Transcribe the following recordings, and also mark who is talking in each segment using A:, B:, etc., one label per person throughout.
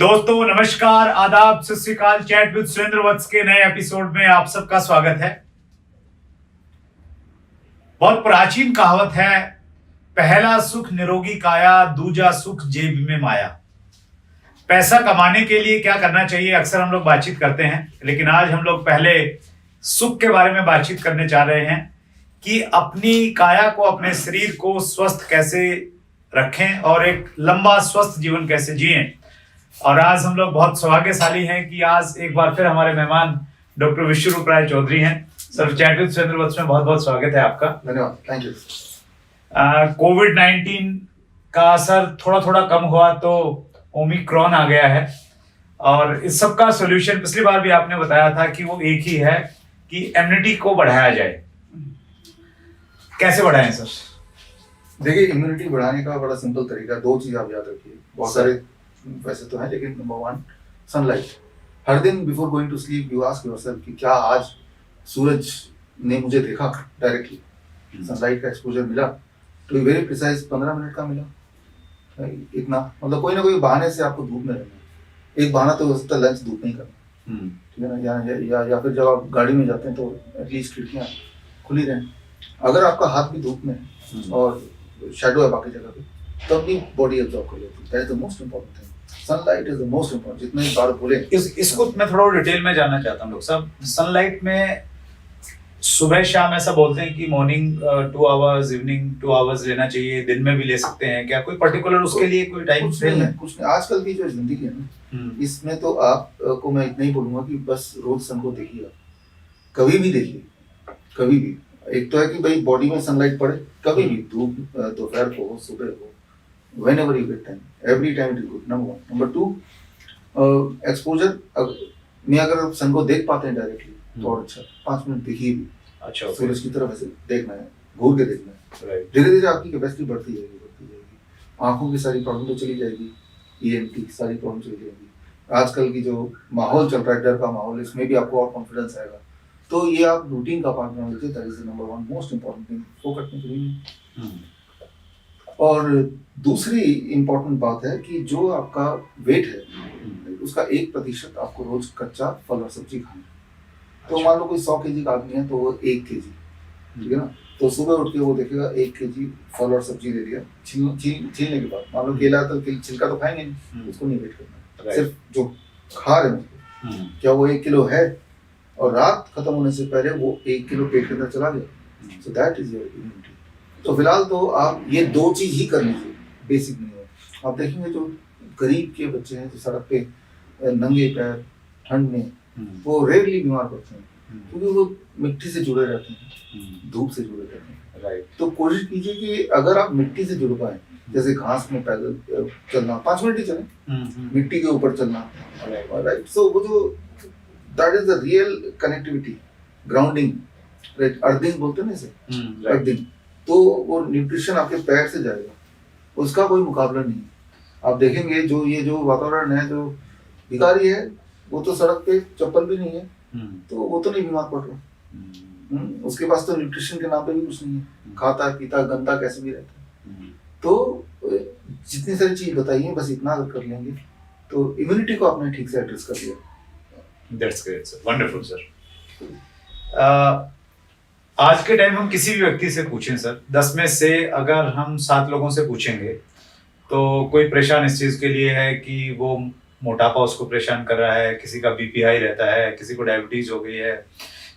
A: दोस्तों नमस्कार, आदाब, सत श्री अकाल। चैट विद सुरेंद्र वत्स के नए एपिसोड में आप सबका स्वागत है। बहुत प्राचीन कहावत है, पहला सुख निरोगी काया, दूजा सुख जेब में माया। पैसा कमाने के लिए क्या करना चाहिए अक्सर हम लोग बातचीत करते हैं, लेकिन आज हम लोग पहले सुख के बारे में बातचीत करने जा रहे हैं कि अपनी काया को, अपने शरीर को स्वस्थ कैसे रखें और एक लंबा स्वस्थ जीवन कैसे जिएं। और आज हम लोग बहुत सौभाग्यशाली हैं कि आज एक बार फिर हमारे मेहमान डॉक्टर विश्वरूप राय चौधरी हैं। सर, चैट विद सुरेंद्र वत्स में बहुत बहुत स्वागत है आपका।
B: धन्यवाद, थैंक यू।
A: कोविड-19 का असर थोड़ा थोड़ा कम हुआ तो ओमिक्रॉन आ गया है, और इस सब का सोल्यूशन पिछली बार भी आपने बताया था कि वो एक ही है कि इम्यूनिटी को बढ़ाया जाए। कैसे बढ़ाएं सर?
B: देखिए, इम्यूनिटी बढ़ाने का बड़ा सिंपल तरीका, दो चीज आप याद रखिए। बहुत सारे वैसे तो है, लेकिन नंबर वन, सनलाइट। हर दिन before going to sleep you ask yourself कि क्या आज सूरज ने मुझे देखा डायरेक्टली, सनलाइट का एक्सपोजर मिला, तो वेरी प्रिसाइज 15 मिनट का मिला। इतना मतलब कोई ना कोई बहाने से आपको धूप में रहना। एक बहाना तो हो सकता है लंच धूप नहीं करना, ठीक है ना, या फिर जब आप गाड़ी में जाते हैं तो एटलीस्ट खिड़कियाँ खुली रहें। अगर आपका हाथ भी धूप में है और शेडो है बाकी जगह पे, तो अपनी बॉडी एब्जॉर्ब कर लेती है। That is the most important thing. Sunlight is the most important. जितने बार बोले
A: इसको मैं थोड़ा डिटेल में जानना चाहता हूँ। लोग सब सनलाइट में सुबह शाम ऐसा बोलते हैं कि मॉर्निंग 2 आवर्स, इवनिंग 2 आवर्स लेना चाहिए, दिन में भी ले सकते हैं क्या? कोई पर्टिकुलर उसके लिए कोई टाइम फ्रेम है?
B: कुछ नहीं। आजकल की जो जिंदगी है ना, इसमें तो आपको मैं इतना ही बोलूंगा कि बस रोज सन को देखिए, कभी भी देखिए, कभी भी। एक तो है कि भाई बॉडी में सनलाइट पड़े, कभी भी, धूप दोपहर को हो, सुबह हो, whenever you get time, every time it is good, number one. Number two, exposure में अगर आप सन को देख पाते हैं डायरेक्टली तो और अच्छा, 5 मिनट देखिए भी। अच्छा, सूरज की तरफ ऐसे देखना है, घूर के देखना है। धीरे धीरे आपकी कैपेसिटी बढ़ती जाएगी। आंखों की सारी प्रॉब्लम तो चली जाएगी, ENT सारी प्रॉब्लम चली जाएगी। आजकल की जो माहौल चल रहा है, डर का माहौल, इसमें भी आपको और कॉन्फिडेंस आएगा। तो ये आप रूटीन का पार्ट बना लीजिए। That is the number one most important thing focus करने के लिए। और दूसरी इंपॉर्टेंट बात है कि जो आपका वेट है उसका 1% आपको रोज कच्चा फल और सब्जी खाना है। तो मान लो कोई 100 kg का आदमी है तो वो 1 kg, ठीक है ना, तो सुबह उठ के वो देखेगा 1 kg फल और सब्जी ले लिया। छीलने के बाद मान लो केला, तो छिलका तो खाएंगे नहीं, उसको नहीं वेट करना, सिर्फ जो खा रहे हैं क्या वो 1 किलो है, और रात खत्म होने से पहले वो 1 किलो पेट के अंदर चला गया। So that is your immunity. तो फिलहाल तो आप ये 2 चीज ही कर लीजिए, बेसिक नहीं है। आप देखेंगे जो गरीब के बच्चे हैं जो सड़क पे नंगे पैर ठंड में, वो रेयरली बीमार पड़ते हैं, क्योंकि वो मिट्टी से जुड़े रहते हैं, धूप से जुड़े रहते हैं। राइट। तो कोशिश कीजिए कि अगर आप मिट्टी से जुड़ पाए, जैसे घास में पैदल चलना, 5 मिनट ही चलें, मिट्टी के ऊपर चलना। राइट। सो वो जो that is the real connectivity, grounding, right, earthing बोलते हैं ना इसे, अर्थिंग। तो वो न्यूट्रिशन आपके पैर से जाएगा, उसका कोई मुकाबला नहीं। आप देखेंगे जो ये जो वातावरण है, जो भिखारी है, वो तो सड़क पे चप्पल भी नहीं है, तो वो तो नहीं बीमार पड़ रहा। उसके पास तो न्यूट्रिशन के नाम पे भी कुछ नहीं है, खाता पीता गंदा कैसे भी रहता है। तो जितनी सारी चीज बताइए, बस इतना अगर कर लेंगे तो इम्यूनिटी को आपने ठीक से एड्रेस कर दिया।
A: That's great sir, wonderful sir. आज के टाइम हम किसी भी व्यक्ति से पूछें सर, 10 में से अगर हम 7 लोगों से पूछेंगे तो कोई परेशान इस चीज के लिए है कि वो मोटापा उसको परेशान कर रहा है, किसी का बीपी हाई रहता है, किसी को डायबिटीज हो गई है,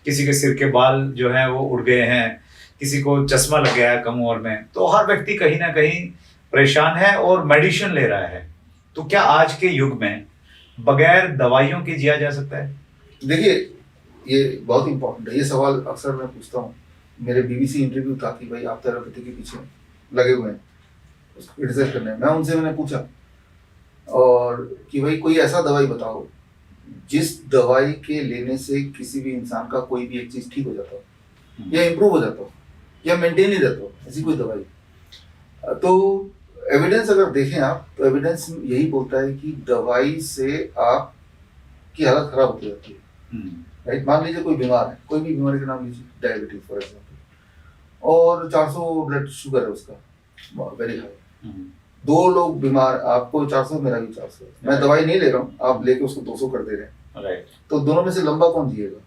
A: किसी के सिर के बाल जो हैं वो उड़ गए हैं, किसी को चश्मा लग गया है कम उम्र में। तो हर व्यक्ति कहीं ना कहीं परेशान है और मेडिसिन ले रहा है। तो क्या आज के युग में बगैर दवाइयों के जिया जा सकता है?
B: देखिए, ये बहुत इंपॉर्टेंट है। ये सवाल अक्सर मैं पूछता हूँ। मेरे BBC इंटरव्यू था कि भाई आप थेरेपी के पीछे लगे हुए हैं, उसको क्रिटिसाइज करने। मैंने पूछा और कि भाई कोई ऐसा दवाई बताओ जिस दवाई के लेने से किसी भी इंसान का कोई भी एक चीज ठीक हो जाता हो, या इम्प्रूव हो जाता हो, या मेंटेन ही रहता हो, ऐसी कोई दवाई। तो एविडेंस अगर देखें आप, तो एविडेंस यही बोलता है कि दवाई से आपकी हालत खराब होती जाती है। राइट। मान लीजिए कोई बीमार है, कोई भी बीमारी का नाम लीजिए, डायबिटीज फॉर एग्जाम्पल, और 400 ब्लड शुगर है उसका, वेरी हाई। दो लोग बीमार, आपको 400 मेरा भी 400, मैं दवाई नहीं ले रहा हूँ, आप लेके उसको 200 कर दे रहे हैं,
A: राइट।
B: तो दोनों में से लंबा कौन जिएगा?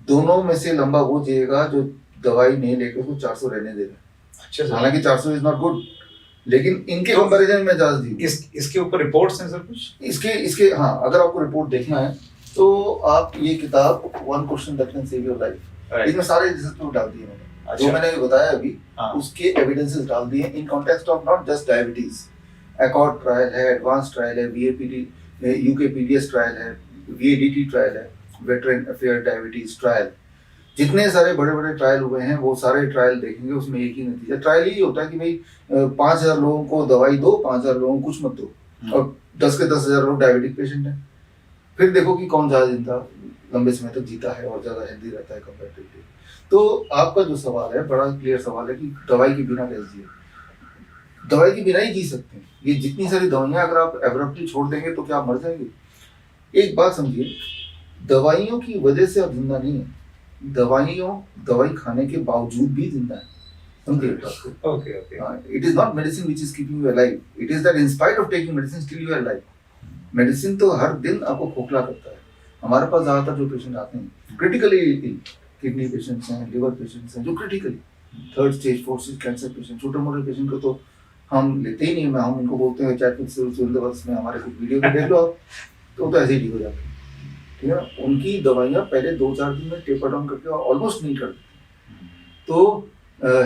B: दोनों में से लंबा वो जिएगा जो दवाई नहीं लेके उसको 400 रहने दे रहा है।
A: अच्छा सर,
B: हालांकि 400 इज नॉट गुड, लेकिन इनके
A: तो
B: कंपैरिजन में ज्यादा दी।
A: इसके ऊपर रिपोर्ट्स हैं सर कुछ?
B: इसके हाँ, अगर आपको रिपोर्ट देखना है तो आप ये किताब one question that can save your life, इसमें सारे रिसर्च डाल दिए मैंने।
A: अच्छा।
B: जो मैंने बताया अभी,
A: हाँ।
B: उसके एविडेंसेस डाल दिए in context of not just diabetes. Accord trial है, एडवांस ट्रायल है, वीएपीडी यूकेपीडीएस ट्रायल है, वीएडीटी ट्रायल है, वेटरन अफेयर डायबिटीज ट्रायल, जितने सारे बड़े बड़े ट्रायल हुए हैं वो सारे ट्रायल देखेंगे, उसमें एक ही नतीजा। ट्रायल यही होता है कि भाई 5,000 लोगों को दवाई दो, 5,000 लोगों को कुछ मत दो, और 10 के 10,000 लोग डायबिटिक पेशेंट हैं। फिर देखो कि कौन ज्यादा जिंदा लंबे समय तक जीता है और ज्यादा हेल्दी रहता है कंपैरेटिवली। तो आपका जो सवाल है बड़ा क्लियर सवाल है कि दवाई के बिना कैसे जिए? दवाई के बिना ही जी सकते हैं। ये जितनी सारी दवाइयां अगर आप एब्रप्टली छोड़ देंगे तो क्या आप मर जाएंगे? एक बात समझिए, दवाइयों की वजह से आप जिंदा नहीं है, दवाई खाने के बावजूद भी जिंदा है। समझिए बात को।
A: Okay okay.
B: It is not medicine which is keeping you alive, it is that in spite of taking medicine still you are alive. Medicine तो हर दिन आपको खोखला करता है। हमारे पास ज्यादातर जो पेशेंट आते हैं क्रिटिकली इल, किडनी पेशेंट्स हैं, लिवर पेशेंट्स हैं, जो critically 3rd stage 4th stage cancer patient, छोटे मोटे पेशेंट को तो हम लेते ही नहीं। मैं हम इनको बोलते हैं चैट वर्ष में हमारे कुछ वीडियो में देख लो आप, तो ऐसे ही ठीक हो जाते हैं। ठीक है ना? उनकी दवाइयाँ पहले 2-4 दिन में टेपर डाउन करके ऑलमोस्ट नहीं कर देती। तो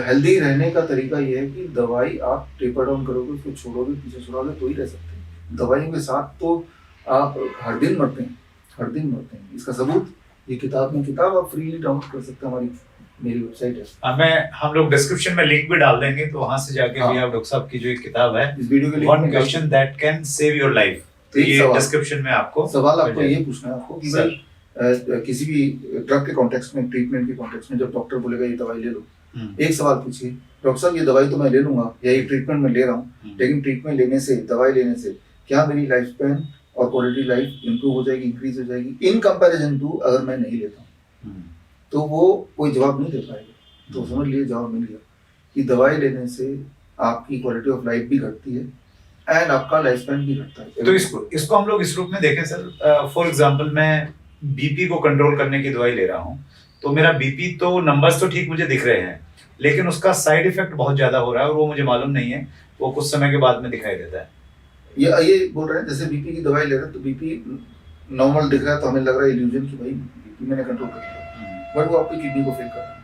B: हेल्दी रहने का तरीका ये है कि दवाई आप टेपर डाउन करोगे, उसको छोड़ोगे, पीछे छोड़ोगे तो ही रह सकते हैं। दवाइयों के साथ तो आप हर दिन मरते हैं, हर दिन मरते हैं। इसका सबूत ये किताब आप फ्रीली डाउनलोड कर सकते हैं, मेरी वेबसाइट है।
A: हम लोग डिस्क्रिप्शन में लिंक भी डाल देंगे, तो वहां से जाके भी आप डॉक्टर साहब की जो एक किताब है,
B: इस वीडियो के
A: one question that can save your life, तो ये डिस्क्रिप्शन में आपको
B: सवाल आपको ये पूछना है आपको कि भाई किसी भी ड्रग के कॉन्टेक्स्ट में, ट्रीटमेंट के कॉन्टेक्स्ट में, जब डॉक्टर बोलेगा ये दवाई ले लो, एक सवाल पूछिए, डॉक्टर साहब ये दवाई तो मैं ले लूंगा या ये ट्रीटमेंट में ले रहा हूँ, लेकिन ट्रीटमेंट लेने से, दवाई लेने से क्या मेरी लाइफ स्पैन और क्वालिटी लाइफ इंप्रूव हो जाएगी, इंक्रीज हो जाएगी इन कंपैरिजन टू अगर मैं नहीं लेता हूँ? तो वो कोई जवाब नहीं दे पाएगा। तो समझ लिए जवाब मिल गया कि दवाई लेने से आपकी क्वालिटी ऑफ लाइफ भी घटती है एंड आपका लाइफ स्पैन भी घटता है।
A: तो इसको हम लोग इस रूप में देखें सर, फॉर एग्जांपल मैं बीपी को कंट्रोल करने की दवाई ले रहा हूँ, तो मेरा बीपी तो नंबर्स तो ठीक मुझे दिख रहे हैं, लेकिन उसका साइड इफेक्ट बहुत ज्यादा हो रहा है और वो मुझे मालूम नहीं है, वो कुछ समय के बाद में दिखाई देता है।
B: ये बोल रहे हैं जैसे बीपी की दवाई ले रहे हैं तो बीपी नॉर्मल दिख रहा है तो हमें लग रहा है इल्यूजन कि भाई बीपी मैंने कंट्रोल कर लिया, बट वो आपकी किडनी को फेल कर रहा है।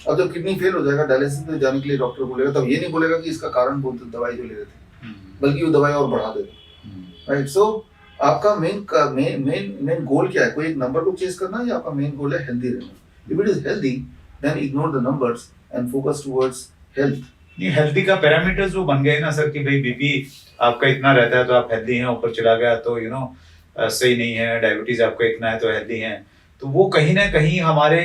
B: अब जब किडनी फेल हो जाएगा, डायलिसिस पे जाने के लिए डॉक्टर बोलेगा, तब ये नहीं बोलेगा कि इसका कारण बोलते दवाई जो ले रहे थे, बल्कि वो दवाई और बढ़ा देगा। राइट। सो आपका मेन गोल क्या है? कोई एक नंबर को चेस करना या आपका मेन गोल है हेल्दी रहना? If it is healthy then ignore the numbers and focus towards health.
A: नहीं, हेल्दी का पैरामीटर्स वो बन गए ना सर कि भाई बीपी आपका इतना रहता है तो आप हेल्दी हैं, ऊपर चला गया तो सही नहीं है, डायबिटीज आपका इतना है तो हेल्दी हैं, तो वो कहीं ना कहीं हमारे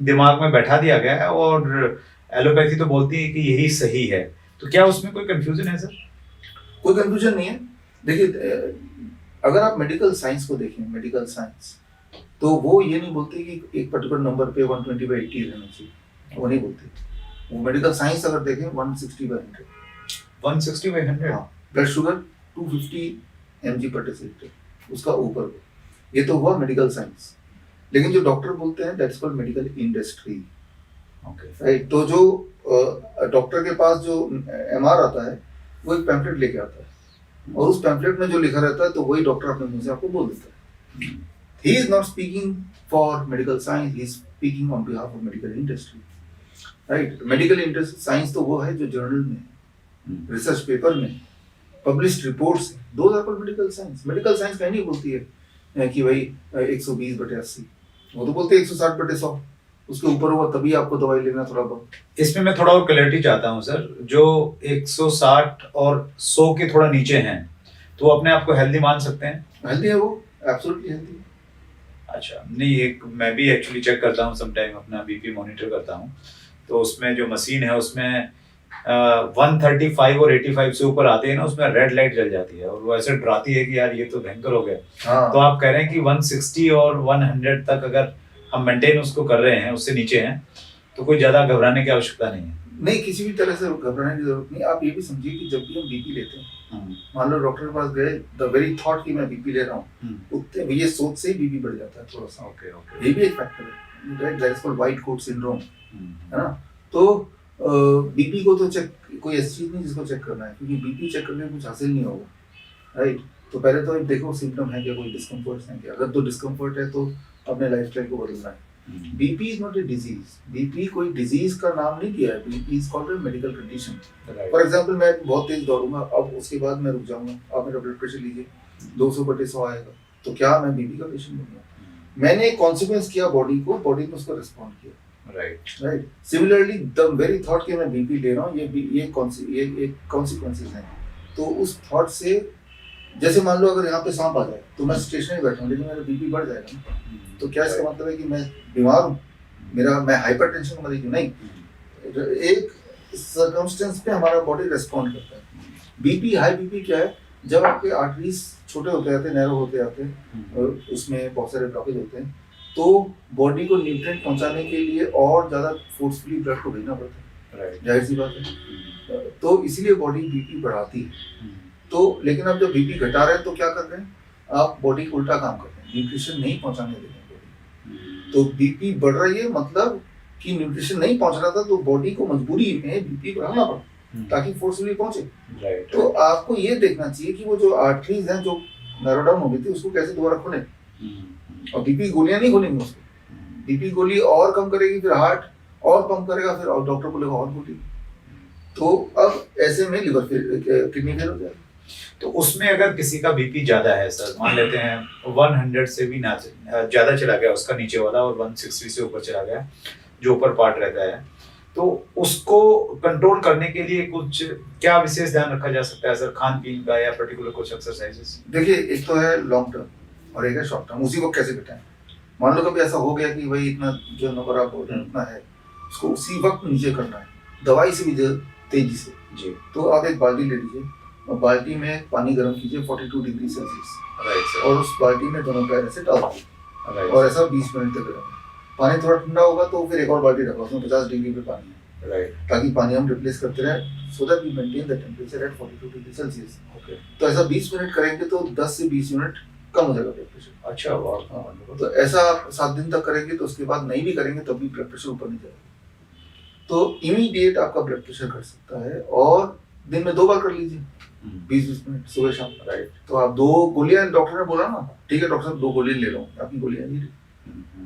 A: दिमाग में बैठा दिया गया है और एलोपैथी तो बोलती है कि यही सही है। तो क्या उसमें कोई कंफ्यूजन है सर?
B: कोई कंफ्यूजन नहीं है। देखिए, अगर आप मेडिकल साइंस को देखें, मेडिकल साइंस तो वो ये नहीं बोलते कि एक पर्टिकुलर नंबर पे 120/80 रहना चाहिए, वो नहीं बोलते। वो मेडिकल साइंस अगर देखें 160/100,
A: 160/100।
B: हाँ, ब्लड शुगर 250 mg/dL, उसका ऊपर, ये तो हुआ मेडिकल साइंस। लेकिन जो डॉक्टर बोलते हैं that is called medical industry.
A: Okay,
B: right. तो जो डॉक्टर के पास जो एमआर आता है वो एक पैम्फलेट लेके आता है और उस पैम्फलेट में जो लिखा रहता है तो वही डॉक्टर अपने मुंह से आपको बोल देता है। He is not speaking for medical science, he is speaking on behalf of medical industry. Right. Medical industry science तो वो है जो जर्नल में, रिसर्च पेपर में, published reports, those are called medical science. Medical science कहीं नहीं बोलती है कि भाई 120/80, वो तो बोलते हैं 160/100, उसके ऊपर होगा तभी आपको दवाई लेना थोड़ा बहुत।
A: इसमें मैं थोड़ा और क्लैरिटी चाहता हूँ सर, जो 160 और 100 के थोड़ा नीचे हैं तो अपने आप को हेल्दी मान सकते हैं?
B: हेल्दी है वो, एब्सोल्युटली हेल्दी।
A: अच्छा, नहीं, एक मैं भी एक्चुअली चेक करता हूँ, समटाइम अपना बीपी मॉनिटर करता हूँ, तो उसमें जो मशीन है उसमें 135 और 85 से ऊपर आते हैं ना, उसमें रेड लाइट जल जाती है और वो ऐसे डराती है कि यार ये तो भयंकर हो गया।
B: हाँ।
A: तो आप कह रहे हैं कि 160 और 100 तक अगर हम मेंटेन उसको कर रहे हैं, उससे नीचे हैं, तो कोई ज्यादा घबराने की आवश्यकता नहीं है।
B: नहीं, किसी भी तरह से घबराने की जरूरत नहीं। आप ये भी समझिए कि जब भी हम बीपी लेते हैं, मान लो डॉक्टर के पास गए, द वेरी थॉट कि मैं बीपी ले रहा हूँ, उतने ये सोच से ही बीपी बढ़ जाता है थोड़ा सा। ये भी एक फैक्टर है, right? That is called white coat syndrome, है ना? तो बीपी को तो चेक, कोई ऐसी चीज नहीं जिसको चेक करना है, क्योंकि बीपी चेक करके कुछ हासिल नहीं होगा, राइट? तो पहले तो देखो सिम्टम है क्या, कोई डिस्कम्फर्ट है क्या। अगर तो डिस्कम्फर्ट है तो अपने लाइफस्टाइल को बदलना है। BP is not a disease, BP कोई डिजीज का नाम नहीं दिया है, BP is called a medical condition. For example मैं बहुत तेज दौड़ूंगा, अब उसके बाद मैं रुक जाऊंगा, आप मेरा ब्लड प्रेशर लीजिए 200/100 आएगा, तो क्या मैं बीपी का पेशेंट बन गया? मैंने कॉन्सिक्वेंस किया बॉडी को, बॉडी ने उसको रिस्पॉन्ड किया, right? Similarly the very thought कि मैं बीपी ले रहा हूँ, ये कॉन्सिक्वेंसेस हैं। तो उस थॉट से, जैसे मान लो अगर यहाँ पे सांप आ जाए तो मैं स्टेशनरी बैठा हूँ, लेकिन मेरा बीपी बढ़ जाएगा ना, तो क्या इसका मतलब है कि मैं बीमार हूँ, मैं हाइपरटेंशन का मरीज हूँ? नहीं, एक सर्कमस्टेंस पे हमारा बॉडी रिस्पॉन्ड करता है। बीपी, हाई बीपी क्या है? जब आपके आर्टरीज छोटे होते जाते हैं, नैरो होते जाते हैं, उसमें बहुत सारे ब्लॉकेज होते हैं, तो बॉडी को न्यूट्रिएंट पहुंचाने के लिए और ज्यादा फोर्सफुली ब्लड को भेजना पड़ता है, जाहिर सी बात है। तो इसीलिए बॉडी बीपी बढ़ाती है। तो लेकिन अब जब बीपी घटा रहे हैं तो क्या कर रहे हैं? आप बॉडी को उल्टा काम कर रहे हैं, न्यूट्रिशन नहीं पहुंचाने दे रहे हैं बॉडी। तो बीपी बढ़ रही है, मतलब कि न्यूट्रिशन नहीं पहुंच रहा था, तो बॉडी को मजबूरी में बीपी बढ़ाना पड़ा ताकि फोर्सफुली पहुंचे। तो आपको ये देखना चाहिए कि वो जो आर्टरीज हैं जो नैरो डाउन हो गई थी, उसको कैसे दोबारा खोले। और बीपी गोलियां नहीं खोलेंगे उसको, बीपी गोली और कम करेगी, फिर हार्ट और पंप करेगा, फिर डॉक्टर बोलेगा और गोली। तो अब ऐसे में लिवर किडनी फेल हो जाएगा।
A: तो उसमें अगर किसी का बीपी ज्यादा है सर, मान लेते हैं 100 से भी ना ज्यादा चला गया उसका नीचे वाला, और 160 से ऊपर चला गया जो ऊपर पार्ट रहता है, तो उसको कंट्रोल करने के लिए कुछ क्या विशेष ध्यान रखा जा सकता है सर, खान पीन का या पर्टिकुलर कुछ एक्सरसाइजेस?
B: देखिए, एक तो है लॉन्ग टर्म और एक है शॉर्ट टर्म। उसी को कैसे घटाएं? मान लो कभी ऐसा हो गया कि भाई इतना जो नंबर आप उतना है, उसको उसी वक्त नीचे करना है, दवाई से भी तेजी से जी। तो आप एक बाल्टी ले लीजिए और बाल्टी में पानी गर्म कीजिए 42 डिग्री सेल्सियस, राइट, और उस बाल्टी में दोनों पैर ऐसे डाल दीजिए, और ऐसा 20 मिनट तक करें। पानी थोड़ा ठंडा होगा तो फिर एक और बाल्टी रखो, उसमें 50 डिग्री पे पानी है, राइट, ताकि पानी हम रिप्लेस करते रहे, so that we maintain the temperature at 42 degree Celsius. Okay, तो ऐसा 20 मिनट करेंगे तो 10 से 20 मिनट कम हो जाएगा ब्लड प्रेशर। अच्छा, वाह। तो ऐसा आप 7 दिन तक करेंगे, तो उसके बाद नहीं भी करेंगे तब भी ब्लड प्रेशर ऊपर नहीं जाएगा। तो इमीडिएट आपका ब्लड प्रेशर घट सकता है, और दिन में 2 बार कर लीजिए 20-20 मिनट, सुबह शाम, राइट। तो आप 2 गोलियां, डॉक्टर ने बोला ना, ठीक है डॉक्टर साहब 2 गोलियां ले लो, आपकी गोलियां नहीं ली।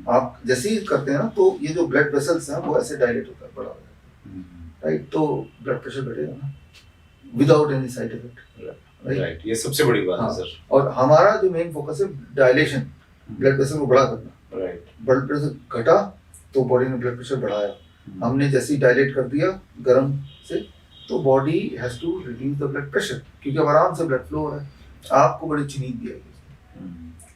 B: आप जैसे ही करते हैं ना, तो ये जो ब्लड वेसल्स हैं वो ऐसे डायलेट होता है, बड़ा हो जाता है, राइट, तो ब्लड प्रेशर घटेगा ना without any side effect, right. ये सबसे बड़ी बात है सर। और हमारा जो मेन फोकस है डायलेशन, ब्लड प्रेशर को बड़ा करना, राइट। ब्लड प्रेशर घटा तो बॉडी ने ब्लड प्रेशर बढ़ाया, हमने जैसे ही डायलेट कर दिया गर्म से, तो body has to reduce the blood pressure, क्योंकि अब आराम से ब्लड फ्लो हो रहा है। आपको बड़ी अच्छी नींद भी आएगी,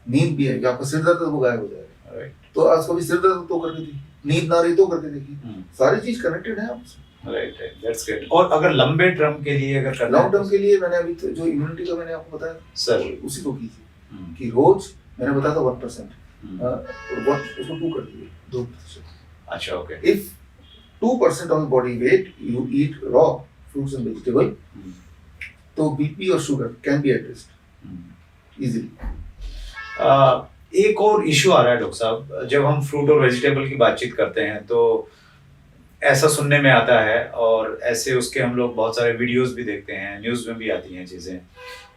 B: नींद भी आएगी, आपका सिर दर्द वो गायब हो जाएगा, राइट। तो आज कभी सिर दर्द तो करके थी, नींद ना रही तो करके देखिए, सारी चीज कनेक्टेड है आपसे, राइट, दैट्स ग्रेट।
A: और अगर लंबे टर्म के लिए, अगर करना
B: लॉन्ग टर्म के लिए, मैंने अभी तो जो इम्यूनिटी का मैंने आपको बताया सर, उसी को कीजिए कि रोज मैंने बताया था 1%, उसको 2 कर दीजिए, 2%। अच्छा, okay. If 2% of the body weight you eat raw fruits and vegetable, तो BP और sugar can be addressed easily।
A: एक और इशू आ रहा है डॉक्टर साहब, जब हम फ्रूट और वेजिटेबल की बातचीत करते हैं तो ऐसा सुनने में आता है, और ऐसे उसके हम लोग बहुत सारे वीडियोस भी देखते हैं, न्यूज़ में भी आती हैं चीज़ें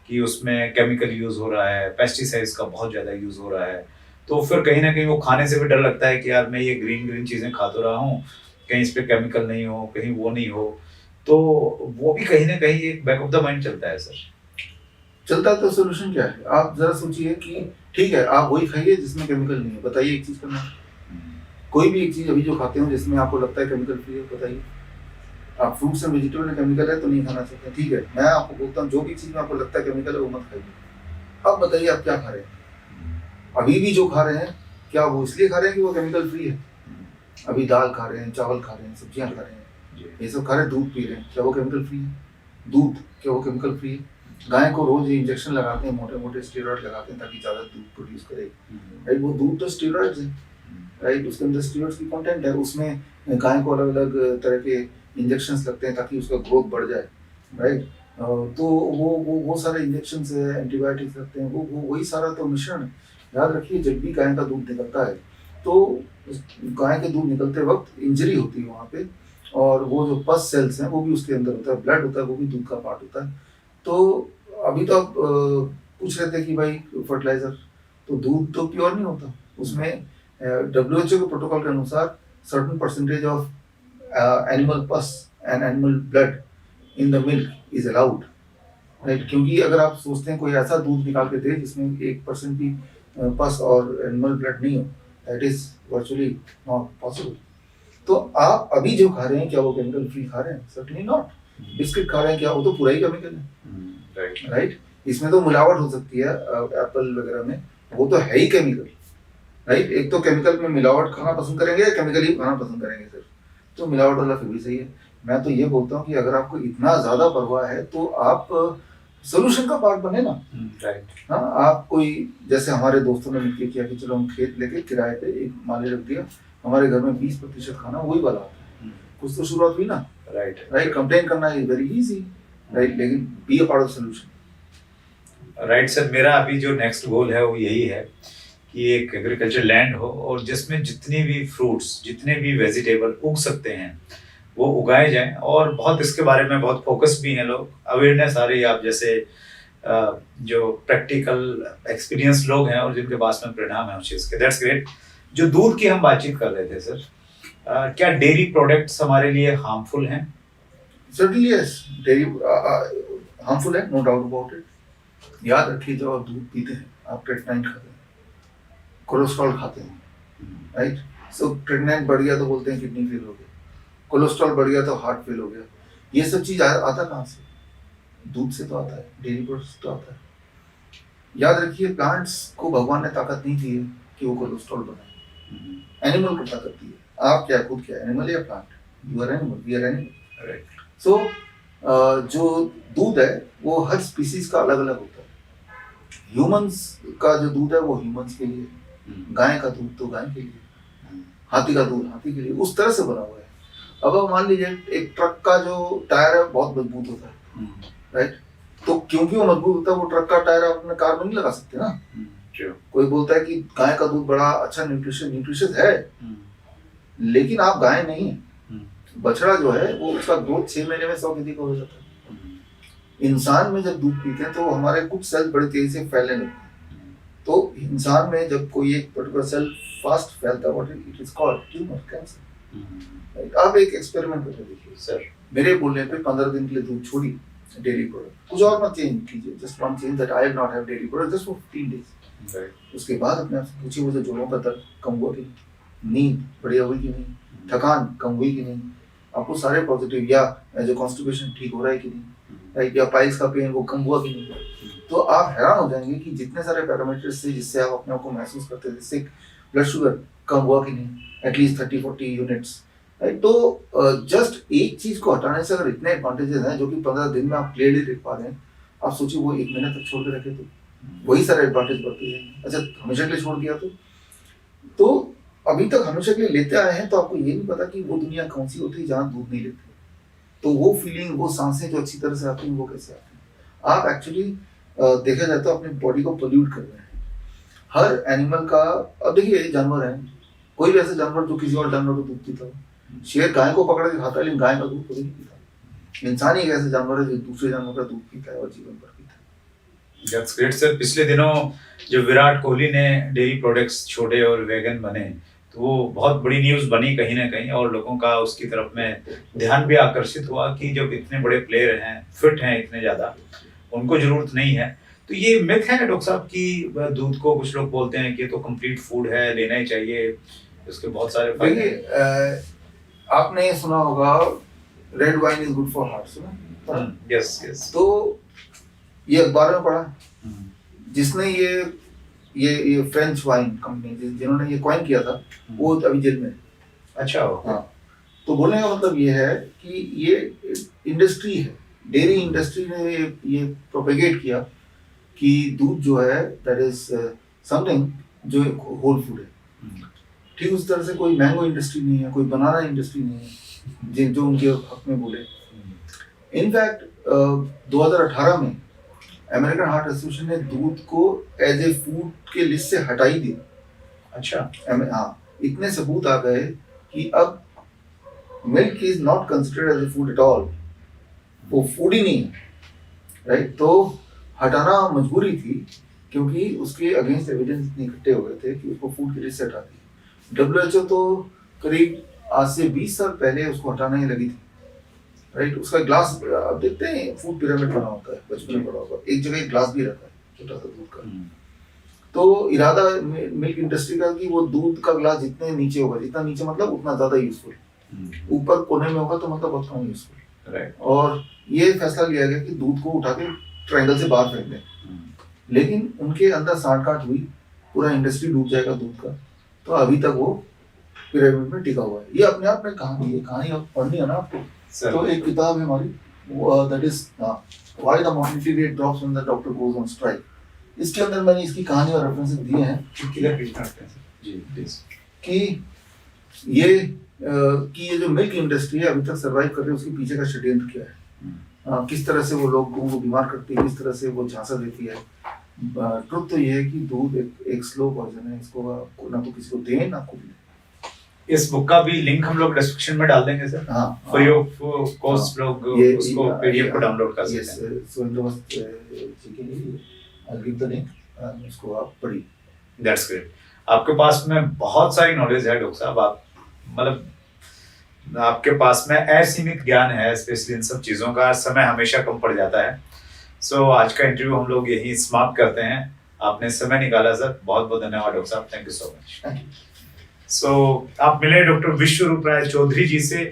A: कि उसमें केमिकल यूज़ हो रहा है, पेस्टिसाइड्स का बहुत ज़्यादा यूज़ हो रहा है। तो फिर कहीं ना कहीं वो खाने से भी डर लगता है कि यार मैं ये ग्रीन चीज़ें खा तो रहा हूँ, कहीं इस पे केमिकल नहीं हो, कहीं वो नहीं हो, तो वो भी कहीं ना कहीं एक बैक ऑफ द माइंड चलता है सर।
B: चलता है, तो सोल्यूशन क्या है? आप जरा सोचिए कि ठीक है, आप वही खाइए जिसमें केमिकल नहीं है। बताइए एक चीज करना, कोई भी एक चीज अभी जो खाते हो जिसमें आपको लगता है केमिकल फ्री है, बताइए। आप फ्रूट्स एंड वेजिटेबल में केमिकल है तो नहीं खाना चाहते, ठीक है, मैं आपको बोलता हूँ जो भी चीज में आपको लगता है केमिकल है वो मत खाइए। अब बताइए आप क्या खा रहे हैं? अभी भी जो खा रहे हैं, क्या वो इसलिए खा रहे हैं कि वो केमिकल फ्री है? अभी दाल खा रहे हैं, चावल खा रहे हैं, सब्जियां खा रहे हैं, ये सब खा रहे हैं, दूध पी रहे हैं, क्या वो केमिकल फ्री है? दूध क्या वो केमिकल फ्री है? गाय को रोज इंजेक्शन लगाते हैं, मोटे मोटे स्टेरॉइड लगाते हैं ताकि ज्यादा दूध प्रोड्यूस करे, राइट। वो दूध तो स्टेरॉइड्स है, राइट, उसके अंदर स्टेरॉइड्स की कंटेंट है, उसमें गाय को अलग अलग तरह के इंजेक्शंस लगते हैं ताकि उसका ग्रोथ बढ़ जाए, राइट। तो वो सारे इंजेक्शंस है, एंटीबायोटिक्स लगते हैं, वो वही सारा तो मिश्रण है। याद रखिए जब भी गाय का दूध निकलता है तो गाय के दूध निकलते वक्त इंजरी होती है वहाँ पे, और वो जो पस सेल्स हैं वो भी उसके अंदर होता है, ब्लड होता है, वो भी दूध का पार्ट होता है। तो अभी तो आप पूछ रहे थे कि भाई फर्टिलाइजर, तो दूध तो प्योर नहीं होता, उसमें WHO के प्रोटोकॉल के अनुसार सर्टेन परसेंटेज ऑफ एनिमल पस and animal blood in the milk is allowed, right. क्योंकि अगर आप सोचते हैं कोई ऐसा दूध निकाल के दे जिसमें 1% भी पस और एनिमल ब्लड नहीं हो, that is virtually not possible. तो आप अभी जो खा रहे हैं क्या वो केमिकल फ्री खा रहे हैं? Certainly not. बिस्किट खा रहे हैं क्या, वो तो पूरा ही केमिकल है, राइट। इसमें तो मिलावट हो सकती है एप्पल वगैरह में, वो तो है ही केमिकल, राइट। एक तो केमिकल में मिलावट खाना पसंद करेंगे या केमिकल ही खाना पसंद करेंगे सिर्फ, तो मिलावट वाला फिर भी सही है। मैं तो ये बोलता हूँ कि अगर आपको इतना ज्यादा परवाह है तो आप सोल्यूशन का पार्ट बने ना,
A: राइट।
B: हाँ, आप कोई जैसे हमारे दोस्तों ने मिलकर किया कि चलो हम खेत लेके किराए पे एक माली रख दिया, हमारे घर में 20% खाना वही वाला आता है, कुछ तो शुरुआत हुई ना, राइट। कंप्लेन करना इज वेरी इजी, राइट, लेकिन be a part of solution.
A: Right sir, मेरा अभी जो नेक्स्ट गोल है वो यही है कि एक एग्रीकल्चर लैंड हो और जिसमें जितने भी फ्रूट्स, जितने भी वेजिटेबल उग सकते हैं वो उगाए जाएं, और बहुत इसके बारे में बहुत फोकस भी हैं लोग, अवेयरनेस आ रही है। आप जैसे जो प्रैक्टिकल एक्सपीरियंस लोग हैं और जिनके पास में परिणाम है उस चीज़ के, दैट्स ग्रेट। जो दूध की हम बातचीत कर रहे थे सर, क्या डेयरी प्रोडक्ट्स हमारे लिए हार्मफुल हैं?
B: सर्टेनली यस, डेयरी हार्मफुल है, नो डाउट अबाउट इट। याद रखिए जब आप दूध पीते हैं आप क्रेटिनाइन खाते हैं, कोलेस्ट्रॉल खाते हैं, राइट। सो क्रेटिनाइन बढ़ गया तो बोलते हैं किडनी फेल हो गया, कोलेस्ट्रॉल बढ़ गया तो हार्ट फेल हो गया। ये सब चीज आता कहाँ से? दूध से तो आता है, डेयरी प्रोडक्ट्स तो आता है। याद रखिए प्लांट्स को भगवान ने ताकत नहीं दी है कि वो कोलेस्ट्रॉल बनाए, एनिमल को ताकत दी है। आप क्या खुद क्या एनिमल या plant? You are animal, we are animal, right. So जो दूध है वो हर स्पीसीज का अलग अलग होता है। ह्यूमंस का जो दूध है वो ह्यूमंस के लिए, गाय का दूध तो गाय के लिए, हाथी का दूध हाथी के लिए, उस तरह से बना हुआ है। अब आप मान लीजिए एक ट्रक का जो टायर है बहुत मजबूत होता है, राइट। तो क्योंकि वो मजबूत होता है वो ट्रक का टायर आप अपने कार में नहीं लगा सकते ना। कोई बोलता है कि गाय का दूध बड़ा अच्छा न्यूट्रिशियस है, लेकिन आप गाय नहीं है। बछड़ा जो है वो उसका ग्रोथ 6 महीने में 100 का हो जाता है। इंसान में जब दूध पीते हैं तो हमारे कुछ सेल बड़े तेजी से फैलने लगते हैं। तो इंसान में जब कोई एक पर्टिकुलर सेल फास्ट फैलता है, it is called tumour, cancer. आप एक एक्सपेरिमेंट करके देखिए सर, मेरे बोलने पे 15 दिन के लिए दूध छोड़ी डेयरी प्रोडक्ट, कुछ और मत चेंज कीजिए, just one change that I will not have dairy product just for 15 days, right. उसके बाद अपने आप से पूछिए वो जो जोड़ों का दर्द कम हुआ कि नहीं, नींद बढ़िया हुई कि नहीं, थकान कम हुई कि नहीं, आपको सारे पॉजिटिव, या जो कॉन्स्टिपेशन ठीक हो रहा है कि नहीं, राइट, या पाइल्स का पेन वो कम हुआ कि नहीं। तो आप हैरान हो जाएंगे कि जितने सारे पैरामीटर्स थे जिससे आप अपने आप को महसूस करते थे, जैसे ब्लड शुगर कम हुआ कि नहीं, एटलीस्ट 30-40 यूनिट्स, राइट। तो जस्ट एक चीज को हटाने से अगर इतने एडवांटेजेस हैं जो कि 15 दिन में आप क्लियरली देख पा रहे हैं, आप सोचिए वो 1 महीने तक छोड़ के रखे तो वही सारे एडवांटेज बढ़ते हैं। अच्छा हमेशा के लिए छोड़ दिया तो अभी तक हमेशा के लिए लेते आए हैं तो आपको ये नहीं पता कि वो दुनिया कौन सी होती है जहाँ दूध नहीं लेते, तो वो फीलिंग, वो सांसें जो अच्छी तरह से आती हैं वो कैसे आती हैं। आप एक्चुअली देखा जाए तो अपनी बॉडी को पोल्यूट कर रहे हैं। हर एनिमल का, अब देखिए जानवर है, कोई भी ऐसा जानवर जो किसी और जानवर को दूध पीता हो, शेर गाय को पकड़ के खाता है लेकिन गाय का दूध कभी नहीं पीता। इंसान ही एक ऐसा जानवर है जो दूसरे जानवर का दूध पीता है और जीवन भर पीता है।
A: That's great sir. पिछले दिनों जब विराट कोहली ने डेयरी प्रोडक्ट्स छोड़े और वेगन बने तो वो बहुत बड़ी न्यूज़ बनी कहीं ना कहीं, और लोगों का उसकी तरफ में ध्यान भी आकर्षित हुआ कि जब इतने बड़े प्लेयर हैं, फिट हैं इतने ज़्यादा, उनको ज़रूरत नहीं है। तो ये मिथ है डॉक्टर साहब कि दूध को कुछ लोग बोलते हैं कि ये तो कंप्लीट फूड है, लेना ही चाहिए, इसके बहुत सारे फायदे हैं।
B: आपने सुना होगा red wine is good for heart, सुना?
A: Yes yes.
B: तो ये अखबार में पढ़ा, जिसने ये फ्रेंच वाइन कंपनी जिन्होंने ये कॉइन किया था वो अभी जेल में।
A: अच्छा।
B: हाँ, तो बोलने का मतलब ये है कि ये इंडस्ट्री है, डेयरी इंडस्ट्री ने ये प्रोपेगेट किया कि दूध जो है दैट इज समथिंग जो होल फूड है। ठीक उस तरह से कोई मैंगो इंडस्ट्री नहीं है, कोई बनाना इंडस्ट्री नहीं है, जो उनके हक में बोले। इनफैक्ट 2018 में अमेरिकन हार्ट एसोसिएशन ने दूध को एज ए फूड के लिस्ट से हटा ही दिया।
A: अच्छा।
B: हाँ, इतने सबूत आ गए कि अब milk is not considered as a food at all, वो फूड ही नहीं है, राइट। तो हटाना मजबूरी थी क्योंकि उसके अगेंस्ट एविडेंस इतने इकट्ठे हो गए थे कि उसको फूड के लिस्ट से हटा दिया। WHO तो करीब आज से 20 साल पहले उसको हटाने ही लगी थी, राइट। उसका ग्लास आप देखते हैं फूड पिरामिड बना होता है, बचपन में बड़ा होगा, एक जगह एक ग्लास भी रहता है छोटा सा दूध का। तो इरादा मिल्क इंडस्ट्री का कि वो दूध का ग्लास जितने नीचे होगा, जितना नीचे मतलब उतना ज्यादा यूजफुल, ऊपर कोने में होगा तो मतलब बहुत कम यूजफुल, राइट। और ये फैसला लिया गया कि दूध को उठा के ट्रायंगल से बाहर फेंक दें, लेकिन उनके अंदर साठ-गांठ हुई, पूरा इंडस्ट्री डूब जाएगा दूध का, तो अभी तक वो पिरामिड में टिका हुआ है। ये अपने आप में कहानी है, कहानी आप पढ़नी है ना आपको, तो एक किताब है हमारी, that is why the mortality rate drops when the doctor goes on strike. इसके अंदर मैंने इसकी कहानी और रेफरेंसेस दिए हैं कि ये जो मिल्क इंडस्ट्री है अभी तक सर्वाइव कर रही है, उसके पीछे का षड्यंत्र क्या है, किस तरह से वो लोगों को बीमार करती है, किस तरह से वो झांसा देती है। ट्रुथ तो ये है कि दूध एक स्लो पॉइजन है, इसको ना तो किसी को दें ना खुद लें।
A: इस बुक का भी लिंक हम लोग डिस्क्रिप्शन में डाल देंगे सर।
B: हाँ,
A: फॉर योर कोर्स लोग उसको पीडीएफ को डाउनलोड कर सकते हैं।
B: So in the I give the link, उसको आप पढ़िए।
A: That's great. आपके पास में बहुत सारी नॉलेज है डॉक्टर साहब, आप मतलब आपके पास में असीमित ज्ञान है, स्पेशली इन सब चीज़ों का। समय हमेशा कम पड़ जाता है। सो आज का इंटरव्यू हम लोग यही समाप्त करते हैं। आपने समय निकाला सर, बहुत बहुत धन्यवाद डॉक्टर साहब, थैंक यू सो मच। सो आप मिले डॉक्टर विश्वरूप राय चौधरी जी से,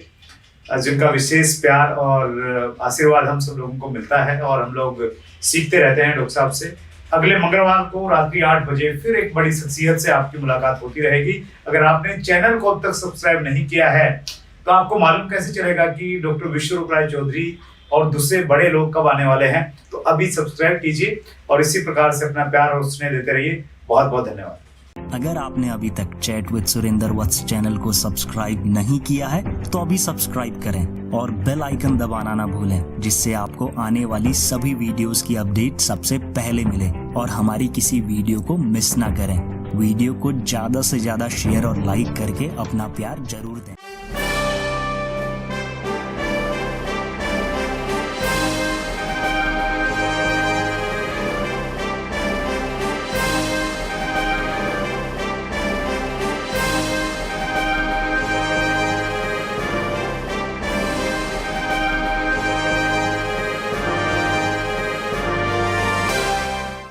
A: जिनका विशेष प्यार और आशीर्वाद हम सब लोगों को मिलता है और हम लोग सीखते रहते हैं डॉक्टर साहब से। अगले मंगलवार को रात्रि 8 बजे फिर एक बड़ी शख्सियत से आपकी मुलाकात होती रहेगी। अगर आपने चैनल को अब तक सब्सक्राइब नहीं किया है तो आपको मालूम कैसे चलेगा कि डॉक्टर विश्वरूप राय चौधरी और दूसरे बड़े लोग कब आने वाले हैं। तो अभी सब्सक्राइब कीजिए और इसी प्रकार से अपना प्यार और स्नेह देते रहिए। बहुत बहुत धन्यवाद।
C: अगर आपने अभी तक chat with Surendra Vats channel को सब्सक्राइब नहीं किया है तो अभी सब्सक्राइब करें और बेल आइकन दबाना ना भूलें, जिससे आपको आने वाली सभी वीडियोस की अपडेट सबसे पहले मिले और हमारी किसी वीडियो को मिस ना करें। वीडियो को ज्यादा से ज्यादा शेयर और लाइक करके अपना प्यार जरूर दें।